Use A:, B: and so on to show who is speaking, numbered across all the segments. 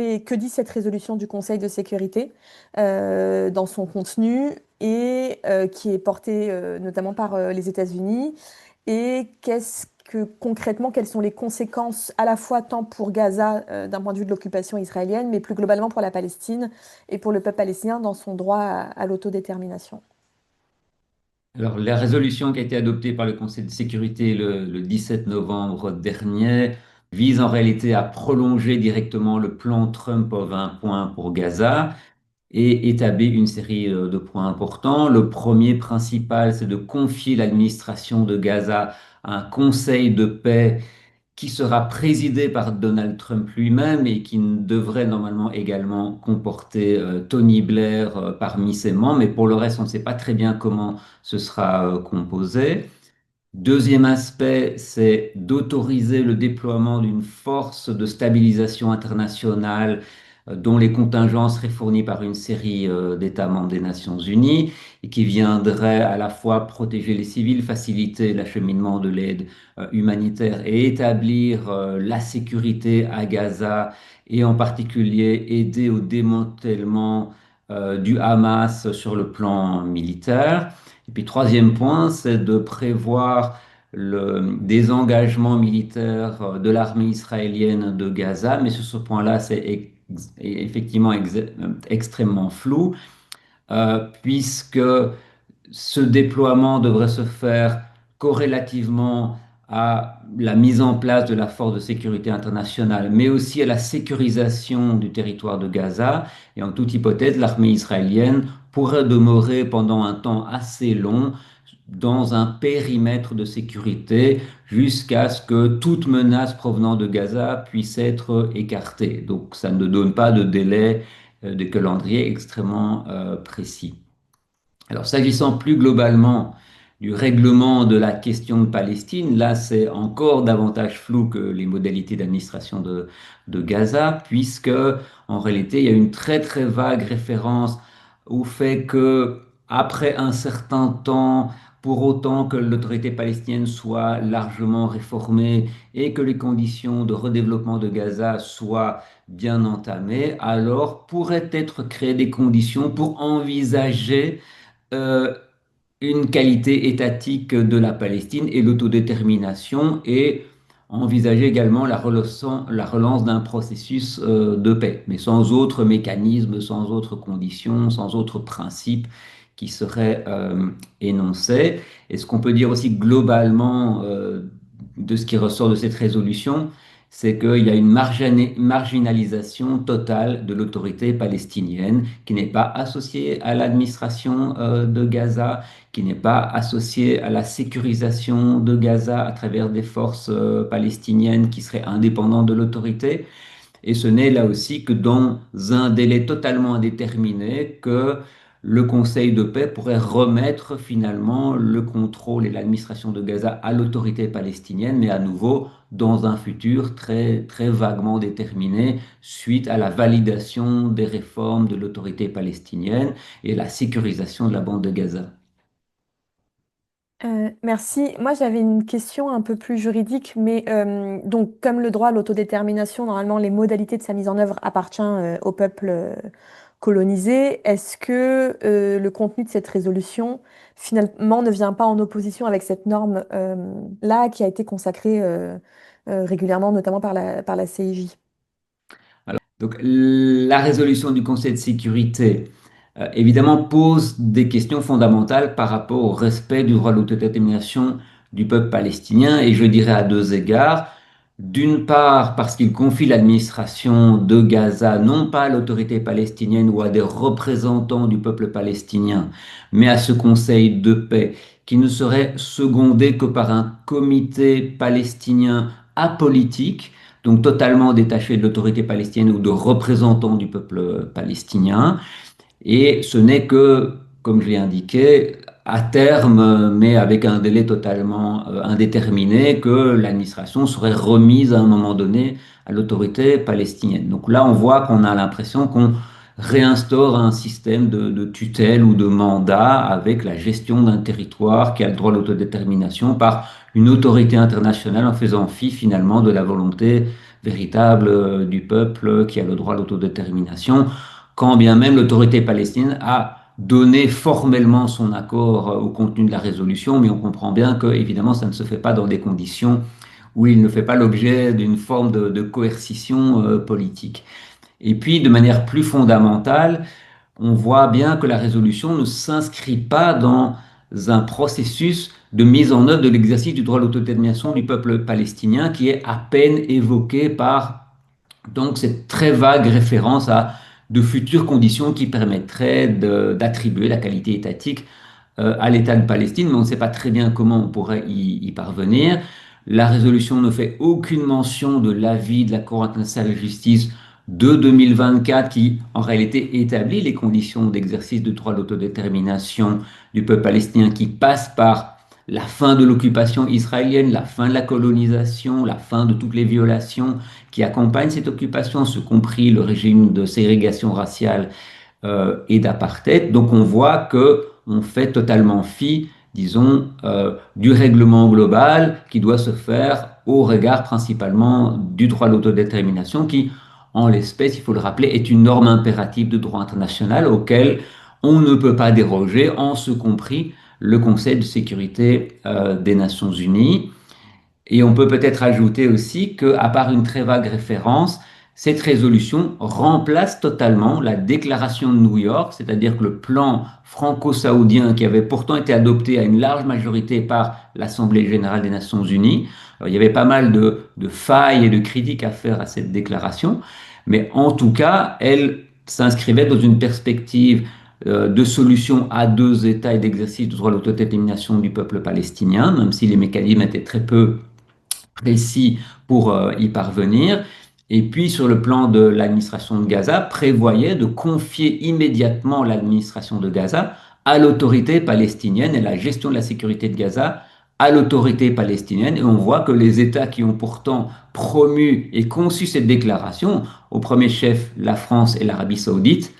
A: Et que dit cette résolution du Conseil de sécurité dans son contenu et qui est portée notamment par les États-Unis? Et qu'est-ce que concrètement, quelles sont les conséquences à la fois tant pour Gaza d'un point de vue de l'occupation israélienne, mais plus globalement pour la Palestine et pour le peuple palestinien dans son droit à l'autodétermination?
B: Alors, la résolution qui a été adoptée par le Conseil de sécurité le 17 novembre dernier vise en réalité à prolonger directement le plan Trump aux 20 points pour Gaza et établit une série de points importants. Le premier principal, c'est de confier l'administration de Gaza à un conseil de paix qui sera présidé par Donald Trump lui-même et qui devrait normalement également comporter Tony Blair parmi ses membres. Mais pour le reste, on ne sait pas très bien comment ce sera composé. Deuxième aspect, c'est d'autoriser le déploiement d'une force de stabilisation internationale dont les contingents seraient fournis par une série d'États membres des Nations Unies et qui viendrait à la fois protéger les civils, faciliter l'acheminement de l'aide humanitaire et établir la sécurité à Gaza et en particulier aider au démantèlement du Hamas sur le plan militaire. Et puis, troisième point, c'est de prévoir le désengagement militaire de l'armée israélienne de Gaza, mais sur ce point-là, c'est effectivement extrêmement flou, puisque ce déploiement devrait se faire corrélativement à la mise en place de la force de sécurité internationale, mais aussi à la sécurisation du territoire de Gaza. Et en toute hypothèse, l'armée israélienne pourrait demeurer pendant un temps assez long dans un périmètre de sécurité jusqu'à ce que toute menace provenant de Gaza puisse être écartée. Donc ça ne donne pas de délai de calendrier extrêmement précis. Alors, s'agissant plus globalement du règlement de la question de Palestine, là, c'est encore davantage flou que les modalités d'administration de Gaza, puisque en réalité, il y a une très très vague référence au fait que après un certain temps, pour autant que l'autorité palestinienne soit largement réformée et que les conditions de redéveloppement de Gaza soient bien entamées, alors pourraient être créées des conditions pour envisager euh, une qualité étatique de la Palestine et l'autodétermination et envisager également la relance d'un processus de paix, mais sans autre mécanisme, sans autres conditions, sans autres principes qui seraient énoncés. Et ce qu'on peut dire aussi globalement de ce qui ressort de cette résolution, c'est qu'il y a une marginalisation totale de l'autorité palestinienne qui n'est pas associée à l'administration de Gaza, qui n'est pas associée à la sécurisation de Gaza à travers des forces palestiniennes qui seraient indépendantes de l'autorité. Et ce n'est là aussi que dans un délai totalement indéterminé que le Conseil de paix pourrait remettre finalement le contrôle et l'administration de Gaza à l'autorité palestinienne, mais à nouveau dans un futur très, très vaguement déterminé suite à la validation des réformes de l'autorité palestinienne et la sécurisation de la bande de Gaza.
A: Merci. Moi, j'avais une question un peu plus juridique, mais donc comme le droit à l'autodétermination, normalement, les modalités de sa mise en œuvre appartiennent au peuple colonisé. Est-ce que le contenu de cette résolution, finalement, ne vient pas en opposition avec cette norme là qui a été consacrée régulièrement, notamment par la CIJ?
B: Donc, la résolution du Conseil de sécurité, évidemment, pose des questions fondamentales par rapport au respect du droit de l'autodétermination du peuple palestinien, et je dirais à deux égards. D'une part, parce qu'il confie l'administration de Gaza non pas à l'autorité palestinienne ou à des représentants du peuple palestinien, mais à ce Conseil de paix qui ne serait secondé que par un comité palestinien apolitique, donc totalement détaché de l'autorité palestinienne ou de représentants du peuple palestinien. Et ce n'est que, comme je l'ai indiqué, à terme, mais avec un délai totalement indéterminé, que l'administration serait remise à un moment donné à l'autorité palestinienne. Donc là, on voit qu'on a l'impression qu'on réinstaure un système de tutelle ou de mandat avec la gestion d'un territoire qui a le droit à l'autodétermination par une autorité internationale en faisant fi finalement de la volonté véritable du peuple qui a le droit à l'autodétermination, quand bien même l'autorité palestinienne a donné formellement son accord au contenu de la résolution, mais on comprend bien que, évidemment, ça ne se fait pas dans des conditions où il ne fait pas l'objet d'une forme de coercition politique. Et puis, de manière plus fondamentale, on voit bien que la résolution ne s'inscrit pas dans un processus de mise en œuvre de l'exercice du droit à l'autodétermination du peuple palestinien qui est à peine évoqué par donc cette très vague référence à de futures conditions qui permettraient d'attribuer la qualité étatique à l'État de Palestine, mais on ne sait pas très bien comment on pourrait y parvenir. La résolution ne fait aucune mention de l'avis de la Cour internationale de justice de 2024 qui, en réalité, établit les conditions d'exercice du droit à l'autodétermination du peuple palestinien qui passe par la fin de l'occupation israélienne, la fin de la colonisation, la fin de toutes les violations qui accompagnent cette occupation, y compris le régime de ségrégation raciale et d'apartheid. Donc on voit que on fait totalement fi, disons, du règlement global qui doit se faire au regard principalement du droit à l'autodétermination qui, en l'espèce, il faut le rappeler, est une norme impérative de droit international auquel on ne peut pas déroger, en ce compris le Conseil de sécurité des Nations Unies. Et on peut peut-être ajouter aussi qu'à part une très vague référence, cette résolution remplace totalement la déclaration de New York, c'est-à-dire que le plan franco-saoudien qui avait pourtant été adopté à une large majorité par l'Assemblée générale des Nations Unies. Alors, il y avait pas mal de failles et de critiques à faire à cette déclaration, mais en tout cas, elle s'inscrivait dans une perspective de solution à deux États et d'exercice du droit à l'autodétermination du peuple palestinien, même si les mécanismes étaient très peu précis pour y parvenir. Et puis, sur le plan de l'administration de Gaza, prévoyait de confier immédiatement l'administration de Gaza à l'autorité palestinienne et la gestion de la sécurité de Gaza à l'autorité palestinienne. Et on voit que les États qui ont pourtant promu et conçu cette déclaration, au premier chef la France et l'Arabie saoudite,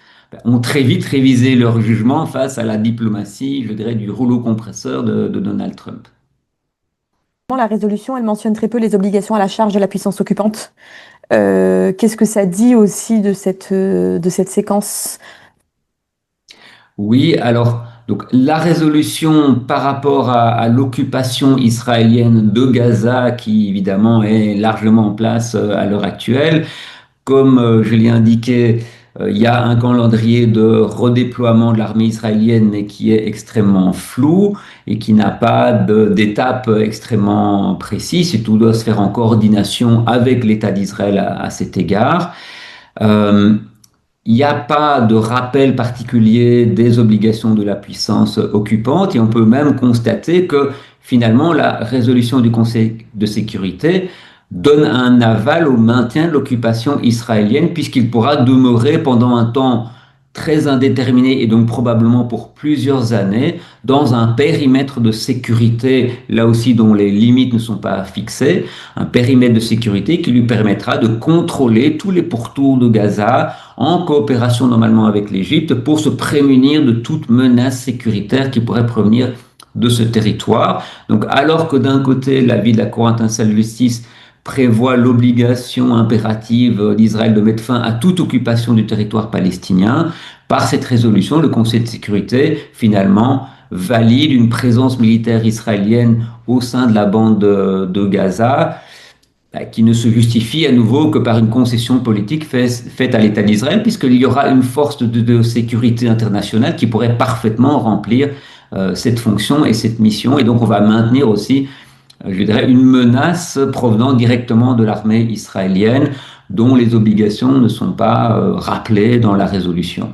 B: ont très vite révisé leur jugement face à la diplomatie, je dirais, du rouleau compresseur de Donald Trump.
A: La résolution, elle mentionne très peu les obligations à la charge de la puissance occupante. Qu'est-ce que ça dit aussi de cette séquence?
B: Oui, alors, donc, la résolution par rapport à l'occupation israélienne de Gaza, qui évidemment est largement en place à l'heure actuelle, comme je l'ai indiqué, il y a un calendrier de redéploiement de l'armée israélienne, mais qui est extrêmement flou et qui n'a pas d'étape extrêmement précise. Et tout doit se faire en coordination avec l'État d'Israël à cet égard. Euh, il n'y a pas de rappel particulier des obligations de la puissance occupante et on peut même constater que finalement la résolution du Conseil de sécurité donne un aval au maintien de l'occupation israélienne puisqu'il pourra demeurer pendant un temps très indéterminé et donc probablement pour plusieurs années dans un périmètre de sécurité, là aussi dont les limites ne sont pas fixées, un périmètre de sécurité qui lui permettra de contrôler tous les pourtours de Gaza en coopération normalement avec l'Égypte pour se prémunir de toute menace sécuritaire qui pourrait provenir de ce territoire. Donc alors que d'un côté, l'avis de la Cour internationale de justice prévoit l'obligation impérative d'Israël de mettre fin à toute occupation du territoire palestinien. Par cette résolution, le Conseil de sécurité, finalement, valide une présence militaire israélienne au sein de la bande de Gaza, qui ne se justifie à nouveau que par une concession politique faite à l'État d'Israël, puisqu'il y aura une force de sécurité internationale qui pourrait parfaitement remplir cette fonction et cette mission. Et donc, on va maintenir aussi je dirais, une menace provenant directement de l'armée israélienne dont les obligations ne sont pas rappelées dans la résolution.